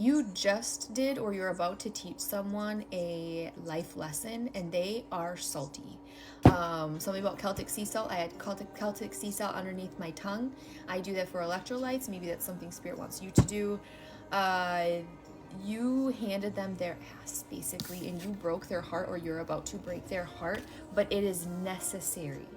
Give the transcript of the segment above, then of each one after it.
You just did, or you're about to teach someone a life lesson, and they are salty. Something about Celtic sea salt. I had Celtic sea salt underneath my tongue. I do that for electrolytes. Maybe that's something Spirit wants you to do. You handed them their ass, basically, and you broke their heart, or you're about to break their heart, but it is necessary.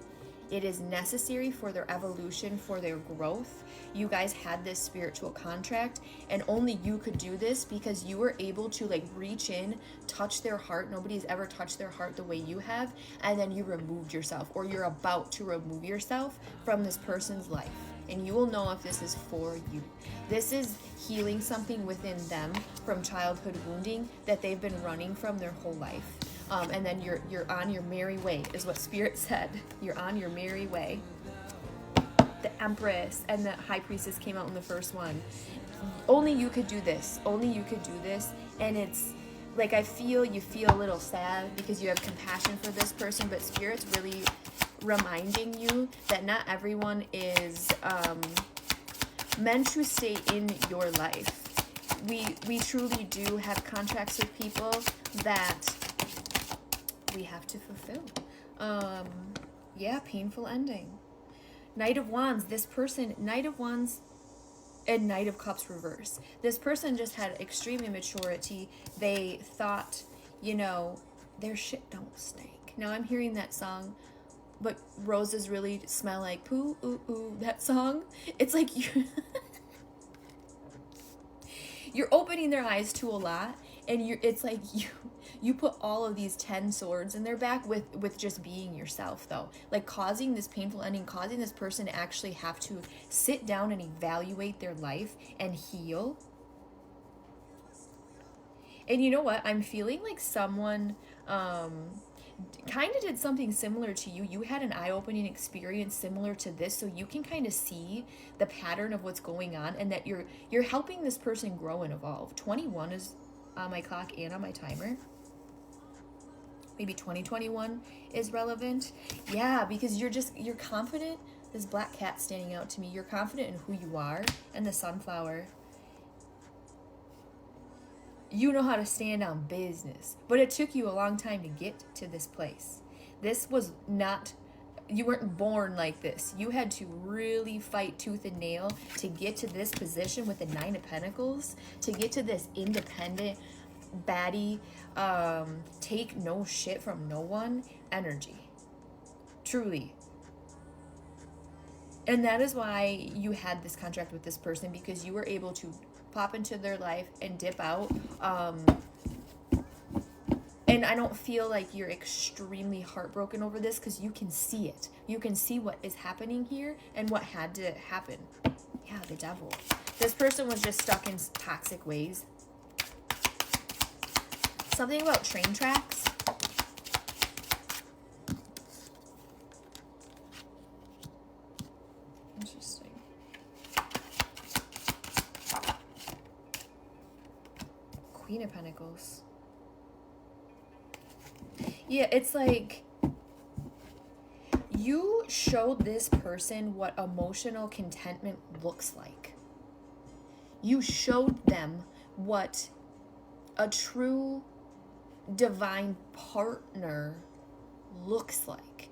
It is necessary for their evolution, for their growth. You guys had this spiritual contract, and only you could do this because you were able to like reach in, touch their heart. Nobody's ever touched their heart the way you have, and then you removed yourself, or you're about to remove yourself from this person's life. And you will know if this is for you. This is healing something within them from childhood wounding that they've been running from their whole life. And then you're on your merry way, is what Spirit said. You're on your merry way. The Empress and the High Priestess came out in the first one. Only you could do this. Only you could do this. And it's like, you feel a little sad because you have compassion for this person, but Spirit's really reminding you that not everyone is meant to stay in your life. We truly do have contracts with people that we have to fulfill. Yeah, painful ending. Knight of Wands, this person, Knight of Wands and Knight of Cups reverse. This person just had extreme immaturity. They thought, their shit don't stink. Now I'm hearing that song, but roses really smell like poo, ooh, ooh, that song. It's like you're opening their eyes to a lot, and it's like you put all of these 10 swords in their back with just being yourself, though, like causing this painful ending, causing this person to actually have to sit down and evaluate their life and heal. And you know what, I'm feeling like someone kind of did something similar to you. You had an eye-opening experience similar to this, so you can kind of see the pattern of what's going on, and that you're helping this person grow and evolve. 21 is on my clock and on my timer. Maybe 2021 is relevant. Yeah, because you're confident. This black cat standing out to me. You're confident in who you are, and the sunflower. You know how to stand on business, but it took you a long time to get to this place. This was not, you weren't born like this. You had to really fight tooth and nail to get to this position with the 9 of Pentacles, to get to this independent, baddie, take no shit from no one energy. Truly. And that is why you had this contract with this person, because you were able to pop into their life and dip out. And I don't feel like you're extremely heartbroken over this, because you can see it. You can see what is happening here and what had to happen. Yeah, the Devil. This person was just stuck in toxic ways. Something about train tracks. Interesting. Queen of Pentacles. Yeah, it's like you showed this person what emotional contentment looks like. You showed them what a true divine partner looks like.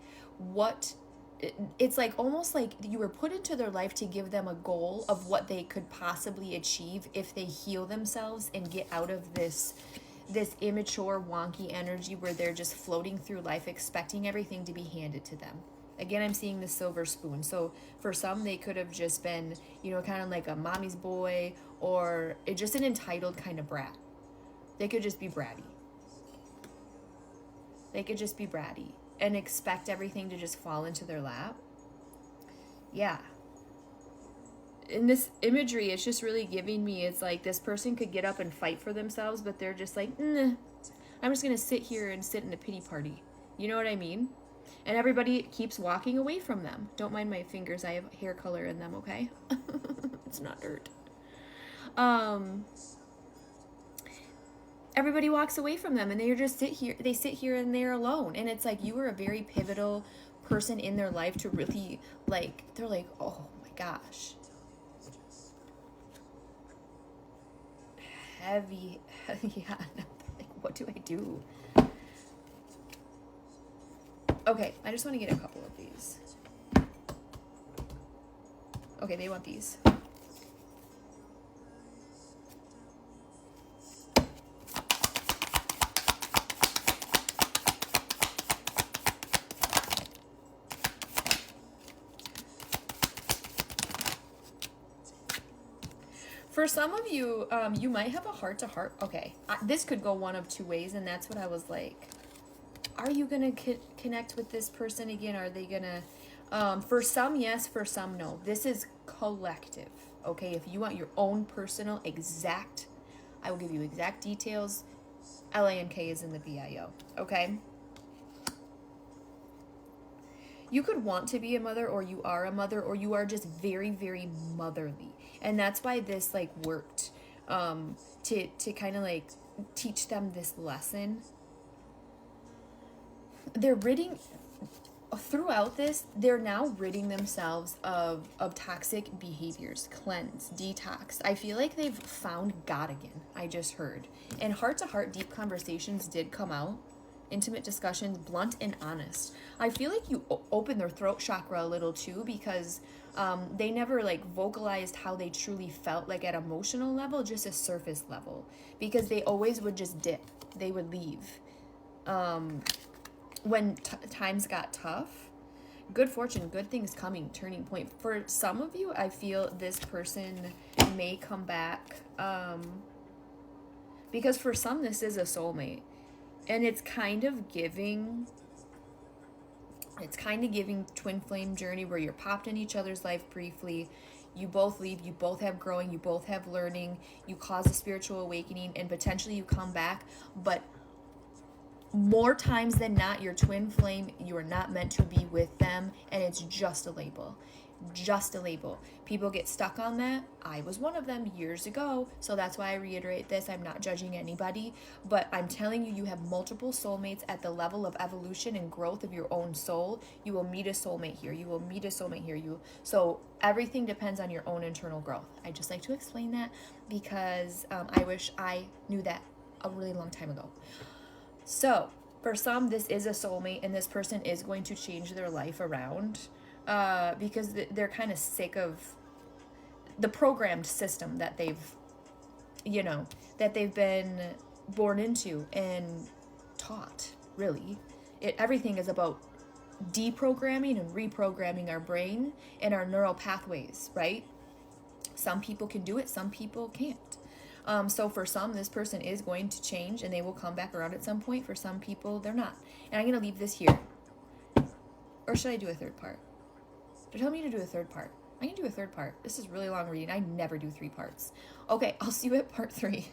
It's like almost like you were put into their life to give them a goal of what they could possibly achieve if they heal themselves and get out of this immature, wonky energy where they're just floating through life expecting everything to be handed to them. Again, I'm seeing the silver spoon. So for some, they could have just been, kind of like a mommy's boy, or just an entitled kind of brat. They could just be bratty. They could just be bratty and expect everything to just fall into their lap. Yeah. In this imagery, it's just really giving me, it's like this person could get up and fight for themselves, but they're just like, I'm just going to sit here and sit in a pity party. You know what I mean? And everybody keeps walking away from them. Don't mind my fingers. I have hair color in them, okay? It's not dirt. Everybody walks away from them, and they just sit here and they're alone. And it's like you were a very pivotal person in their life to really, like, they're like, oh my gosh. heavy, yeah. Like, what do I do? Okay, I just want to get a couple of these. Okay, they want these. For some of you, you might have a heart-to-heart. Okay, this could go one of two ways, and that's what I was like. Are you going to connect with this person again? Are they going to... for some, yes. For some, no. This is collective, okay? If you want your own personal exact, I will give you exact details. LANK is in the BIO, okay? You could want to be a mother, or you are a mother, or you are just very, very motherly. And that's why this like worked, to kind of like teach them this lesson. They're ridding, throughout this, they're now ridding themselves of toxic behaviors, cleanse, detox. I feel like they've found God again, I just heard. And heart-to-heart deep conversations did come out. Intimate discussions, blunt and honest. I feel like you open their throat chakra a little too, because they never like vocalized how they truly felt, like at emotional level, just a surface level, because they always would just dip. They would leave. When times got tough, good fortune, good things coming, turning point. For some of you, I feel this person may come back, because for some, this is a soulmate. And it's kind of giving twin flame journey, where you're popped in each other's life briefly. You both leave, you both have growing, you both have learning, you cause a spiritual awakening, and potentially you come back. But more times than not, your twin flame, you are not meant to be with them, and it's just a label. Just a label. People get stuck on that. I was one of them years ago, so that's why I reiterate this. I'm not judging anybody, but I'm telling you, you have multiple soulmates at the level of evolution and growth of your own soul. You will meet a soulmate here. You will meet a soulmate here. So everything depends on your own internal growth. I just like to explain that, because I wish I knew that a really long time ago. So for some, this is a soulmate, and this person is going to change their life around. Because they're kind of sick of the programmed system that they've been born into and taught, really. Everything is about deprogramming and reprogramming our brain and our neural pathways, right? Some people can do it, some people can't. So for some, this person is going to change and they will come back around at some point. For some people, they're not. And I'm going to leave this here. Or should I do a third part? They're telling me to do a third part. I can do a third part. This is really long reading. I never do 3 parts. Okay, I'll see you at part 3.